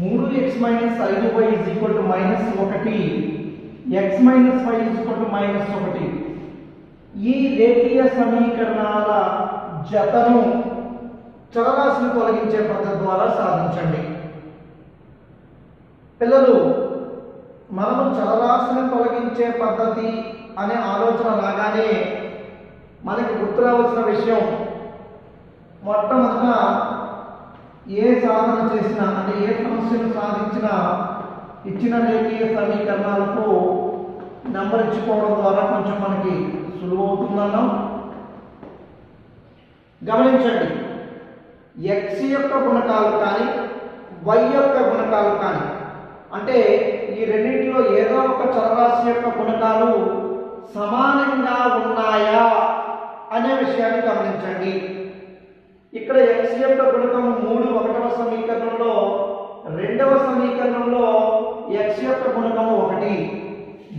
3x minus 5y is equal to minus 1, x minus 5 is equal to minus 1. ఈ రేఖీయ సమీకరణాల జతను చరరాశిని తొలగించే పద్ధతి ద్వారా సాధించండి. పిల్లలు, మనము చరరాశిని తొలగించే పద్ధతి అనే ఆలోచన రాగానే మనకి గుర్తు రావాల్సిన విషయం, మొట్టమొదట ఏ సాధన చేసినా అంటే ఏ సమస్యను సాధించినా ఇచ్చిన రేఖీయ సమీకరణాలకు నంబర్ ఇచ్చుకోవడం ద్వారా కొంచెం మనకి సులువు అవుతుందన్నాం. గమనించండి, x యొక్క గుణకాలు కానీ y యొక్క గుణకాలు కానీ అంటే ఈ రెండింటిలో ఏదో ఒక చరరాశి యొక్క గుణకాలు సమానంగా ఉన్నాయా అనే విషయాన్ని గమనించండి. ఇక్కడ x యొక్క గుణకం 3 ఒకటవ సమీకరణంలో, రెండవ సమీకరణంలో x యొక్క గుణకము 1,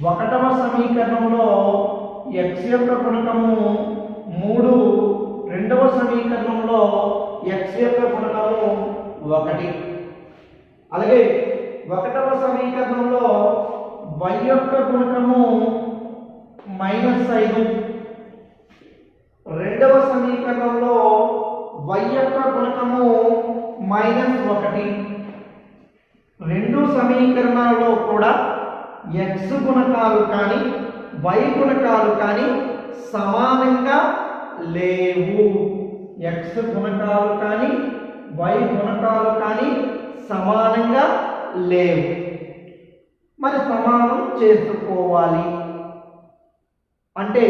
ఒకటవ సమీకరణంలో x యొక్క గుణకము 3, రెండవ సమీకరణంలో x యొక్క గుణకము 1. అలాగే ఒకటవ సమీకరణంలో y యొక్క గుణకము -5, రెండవ సమీకరణంలో y యొక్క గుణకము -1. రెండు సమీకరణాల్లో కూడా x గుణకాలు కానీ y గుణకాలు కానీ సమానంగా లేవు. x గుణకాలు కానీ y గుణకాలు కానీ సమానంగా లేవు. మరి సమానం చేసుకోవాలి అంటే,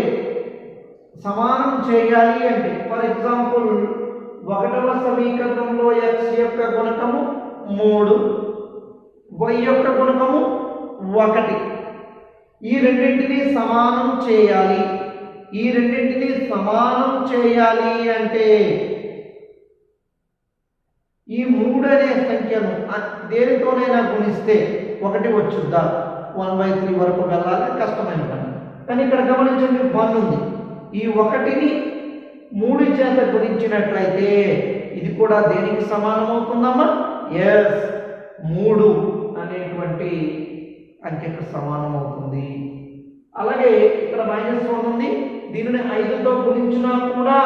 సమానం చేయాలి అంటే, ఫర్ ఎగ్జాంపుల్ ఒకటవ సమీకరణంలో x యొక్క గుణకము 3, y యొక్క గుణకము 1. ఈ రెండింటిని సమానం చేయాలి. ఈ రెండింటిని సమానం చేయాలి అంటే ఈ 3 అనే సంఖ్యను దేనితోనైనా గుణిస్తే 1 వచ్చుద్దా? 1/3 వరకు వెళ్ళాలి, కష్టమైన పని. కానీ ఇక్కడ గమనించండి, 1 ఉంది. ఈ 1ని 3 చేత గుణించినట్లయితే ఇది కూడా దేనికి సమానం అవుతుందమ్మా? ఎస్, 3 అనేటువంటి అంకెకు సమానం అవుతుంది. అలాగే ఇక్కడ -1 ఉంది, దీనిని 5తో గుణించినా కూడా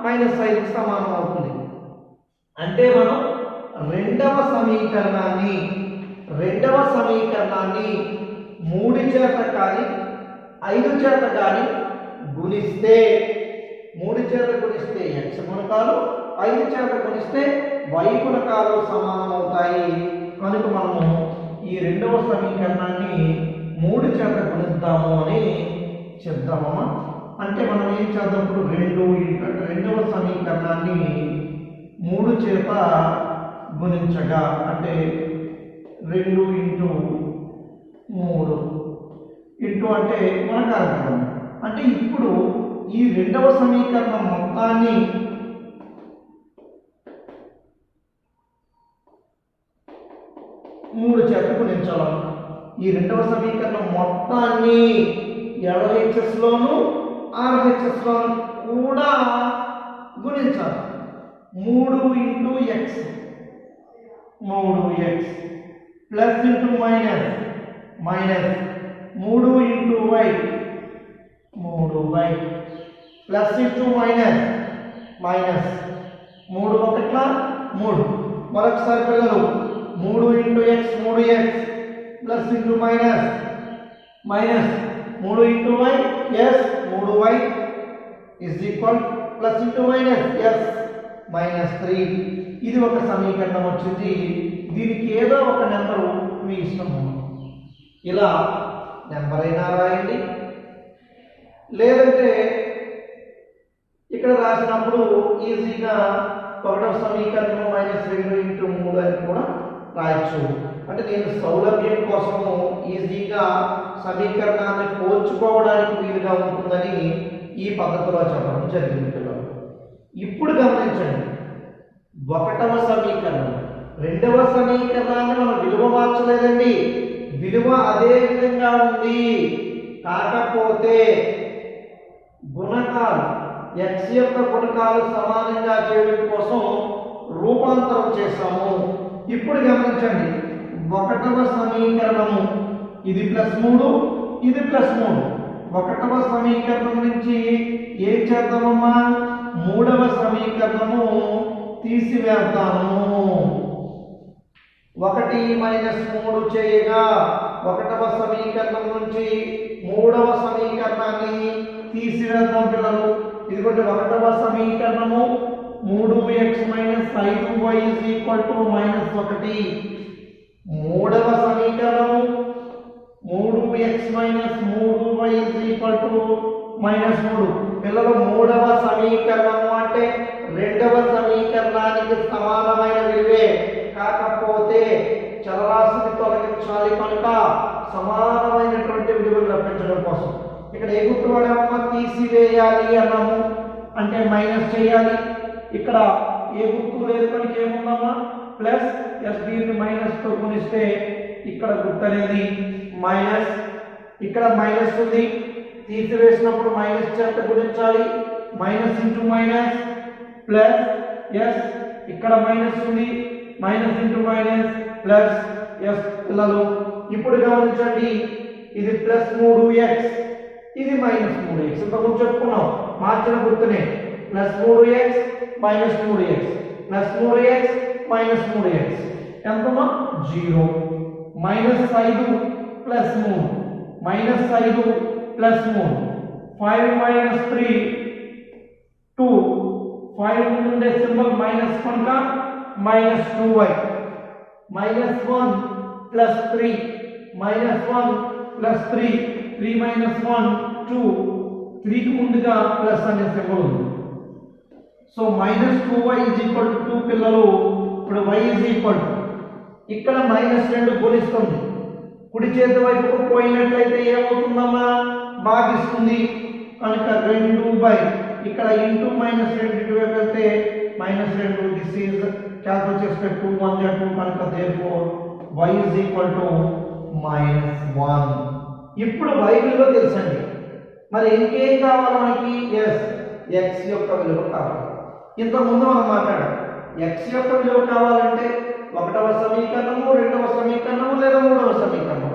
-5కి సమానం అవుతుంది. అంటే మనం రెండవ సమీకరణాన్ని 3 చేత కానీ 5 చేత కానీ గుణిస్తే, 3 చేత గుణిస్తే x గుణకాలు, 5 చేత గుణిస్తే y గుణకాలు సమానం అవుతాయి. కనుక మనము ఈ రెండవ సమీకరణాన్ని 3 చేత గుణిద్దాము అని చెప్తామమ్మా. అంటే మనం ఏం చేద్దాం, ఇప్పుడు రెండవ సమీకరణాన్ని 3 చేత గుణించగా అంటే 2 × 3 ఇంటూ అంటే గుణకారకం. అంటే ఇప్పుడు ఈ రెండవ సమీకరణం మొత్తాన్ని మూడు చేత గుణించాలి. ఈ రెండవ సమీకరణం మొత్తాన్ని LHS లోను RHS లోను కూడా గుణించాలి. 3 × x 3x plus into minus 3 × y 3y plus into minus 3 1 3. మరొకసారి పిల్లలు, 3 × x 3x plus into minus 3 × y yes 3y is equal plus into minus yes -3. ఇది ఒక సమీకరణం వచ్చింది. దీనికి ఏదో ఒక నెంబరు మీ ఇష్టము, ఇలా నెంబర్ అయినా రాయండి, లేదంటే ఇక్కడ రాసినప్పుడు ఈజీగా ఒకటవ సమీకరణం -2 × 3 అని కూడా రాయొచ్చు. అంటే నేను సౌలభ్యం కోసము ఈజీగా సమీకరణాన్ని పోల్చుకోవడానికి వీలుగా ఉంటుందని ఈ పద్ధతిలో చెప్పడం జరిగింది పిల్లలు. ఇప్పుడు గమనించండి, ఒకటవ సమీకరణం రెండవ సమీకరణాన్ని మనం విలువ మార్చలేదండి, విలువ అదే విధంగా ఉంది. కాకపోతే గుణకాలు x యొక్క గుణకాలు సమానంగా చేయడం కోసం రూపాంతరం చేసాము. ఇప్పుడు గమనించండి, ఒకటవ సమీకరణము ఇది +3 ఇది +3. ఒకటవ సమీకరణం నుంచి ఏం చేద్దామమ్మా, మూడవ సమీకరణము తీసివేద్దాము. 1 - 3 చేయగా ఒకటవ సమీకరణం నుంచి మూడవ సమీకరణాన్ని తీసివేద్దాం పిల్లలు. ఇది కొంచెం ఒకటవ సమీకరణము 3x - 5y -1. మూడవ సమీకరణము 3x - 3y -3. పిల్లలు మూడవ సమీకరణము అంటే రెండవ సమీకరణానికి సమానమైన విలువే, కాకపోతే చలరాశిని తొలగించాలి కనుక సమానమైనటువంటి విలువలు లభించడం కోసం ఇక్కడ ఏ గుర్తు వాడామమ్మా, తీసివేయాలి అన్నాము అంటే మైనస్ చేయాలి. ఇక్కడ ఏ గుర్తు లేదు కనుక ఏముందమ్మా, ప్లస్. దీన్ని మైనస్తో గుణిస్తే ఇక్కడ గుర్తు అనేది మైనస్, ఇక్కడ మైనస్ ఉంది, తీసివేసినప్పుడు మైనస్ చేత గుణించాలి. Minus into minus plus S, ఇక్కడ మైనస్ ఉంది, minus into minus plus S. పిల్లలు ఇప్పుడు గమనించండి, ఇది +3x, ఇది -3x. ఇంతకుముందు చెప్పుకున్నాం మార్చిన గుర్తునే, +3x -3x +3x -3x ఎంతమా 0. -5 + 3 -5 + 3 5 - 3 2. 5 నుండి సింబల్ మైనస్ కనుక -2y -1 + 3 -1 + 3 3 - 1 2. 3 కి ముందుగా ప్లస్ అనే సింబల్ ఉంది. సో -2y = 2 పిల్లలు. ఇప్పుడు y ఇక్కడ -2 గుణిస్తుంది, కుడి చేతి వైపుకు పోయినట్లయితే ఏమవుతుందమ్మా, భాగిస్తుంది కనుక 2 ఇక్కడ ఇంటూ -2 ఇటువైపు వెళ్తే -2. దిస్ ఈజ్ క్యాన్సిల్ చేస్తే 2 1 2 కనుక therefore y -1. ఇప్పుడు y విలువ తెలుసండి, మరి ఇంకేం కావాలి మనకి, x యొక్క విలువ కావాలి. ఇంతకుముందు మనం మాట్లాడాం, x యొక్క విలువ కావాలంటే ఒకటవ సమీకరణము, రెండవ సమీకరణము లేదా మూడవ సమీకరణం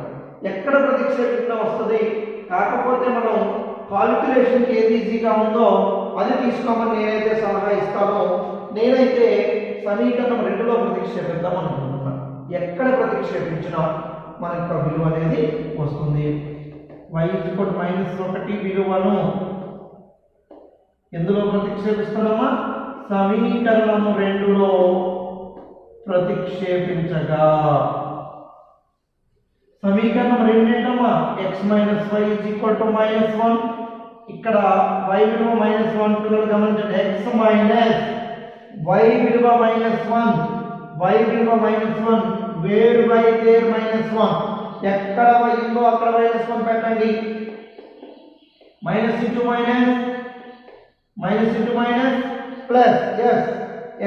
ఎక్కడ ప్రతిక్షేపించినా వస్తుంది. కాకపోతే మనం కాలిక్యులేషన్కి ఏది ఈజీగా ఉందో అది తీసుకోమని నేనైతే సలహా ఇస్తానో, నేనైతే సమీకరణం 2లో ప్రతిక్షేపిద్దాం అనుకుంటున్నాను. ఎక్కడ ప్రతిక్షేపించినా మనకు విలువ అనేది వస్తుంది. y -1 విలువను ఎందులో ప్రతిక్షేపిస్తున్నామా, సమీకరణము 2లో ప్రతిక్షేపించగా. సమీకరణం 2 ఏంటమ్మా, x - y -1. ఇక్కడ y విలువ -1 పిల్లలు గమనించండి, x y విలువ -1 y విలువ -1 వేర్ బై దేర్ -1. ఎక్కడ y ఉందో అక్కడ -1 పెట్టండి. Minus into minus plus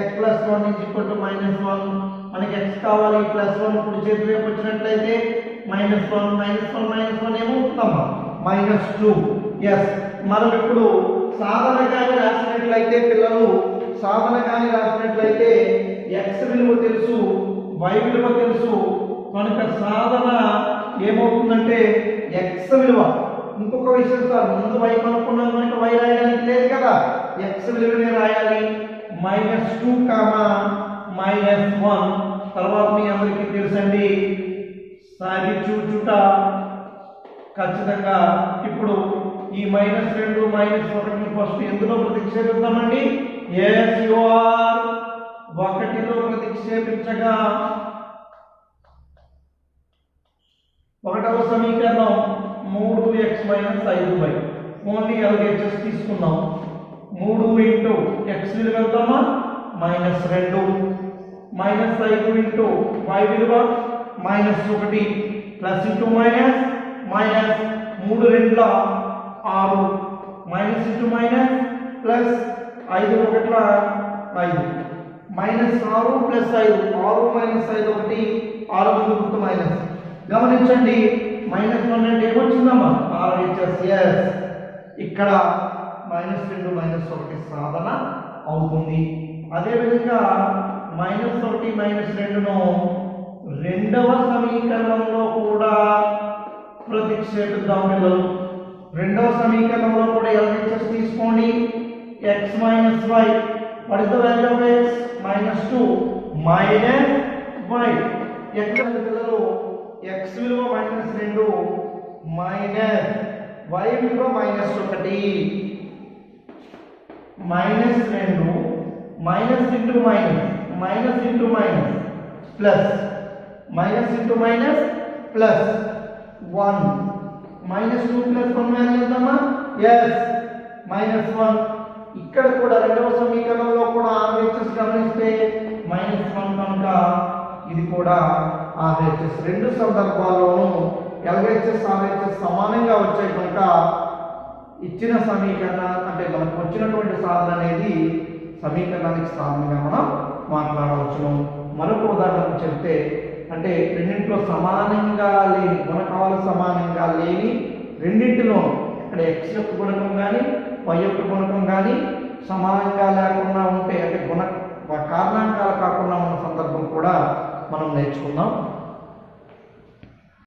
x + 1 -1. మనకి x కావాలి, +1 కుడి చేతి వైపు వచ్చినట్లయితే -1 ఏమవుతుందమ్మా, -2. మనం ఇప్పుడు సాధనగాని రాసినట్లయితే పిల్లలు, సాధనగాని రాసినట్లయితే x విలువ తెలుసు, y విలువ తెలుసు కనుక సాధన ఏమవుతుందంటే x విలువ. ఇంకొక విషయం సార్, ముందు y కనుక్కున్నాం కనుక y రాయడానికి లేదు కదా, x విలువనే రాయాలి. -2, -1. తర్వాత మీ అందరికీ తెలుసండి సాగి చూచుట ఖచ్చితంగా. ఇప్పుడు ఈ -2 -1 ఫస్ట్ ఎందులో ప్రతిక్షేపిద్దామండి, ఒకటిలో ప్రతిక్షేపించగా ఒకటవ సమీకరణం 3x - 5y. ఓన్లీ LHS తీసుకున్నాం. 3 ఇంటూ x విలువ వెళ్తామా -2 -5 ఇంటూ y విలువ -1 plus into minus 3 2 6 minus into minus plus 5 1 5 -6 + 5 6 - 5 1 6 ముందు గుర్తు మైనస్. గమనించండి -1 అంటే ఏమొచ్చిందమ్మా, RHS. ఇక్కడ -2 - 1 సాధన అవుతుంది. అదేవిధంగా -1 -2ను రెండవ సమీకరణంలో కూడా ప్రతిక్షేపిద్దాం పిల్లలు. రెండవ సమీకరణంలో కూడా LHS తీసుకోండి. x minus y, what is the value of x? -2 minus y. ఎక్కడ పిల్లలు x విలువ -2 మైనస్ y విలువ -1 -2 minus into minus minus into minus plus minus into minus plus 1 -2 plus 1 value ఎంతమ్మా? yes -1. ఇక్కడ కూడా రెండవ సమీకరణంలో కూడా RHS గమనిస్తే -1 కనుక ఇది కూడా RHS. రెండు సందర్భాల్లోనూ LHS RHS సమానంగా వచ్చాయి కనుక ఇచ్చిన సమీకరణ అంటే మనకు వచ్చినటువంటి సాధన అనేది సమీకరణానికి సాధనగా మనం మాట్లాడవచ్చును. మరొక ఉదాహరణ చెప్తే అంటే రెండింటిలో సమానంగా లేని గుణకాలు సమానంగా లేని రెండింటిలో ఇక్కడ x యొక్క గుణకం కానీ y యొక్క గుణకం కానీ సమానంగా లేకుండా ఉంటే అంటే కారణాంకాలు కాకుండా ఉన్న సందర్భం కూడా మనం నేర్చుకుందాం.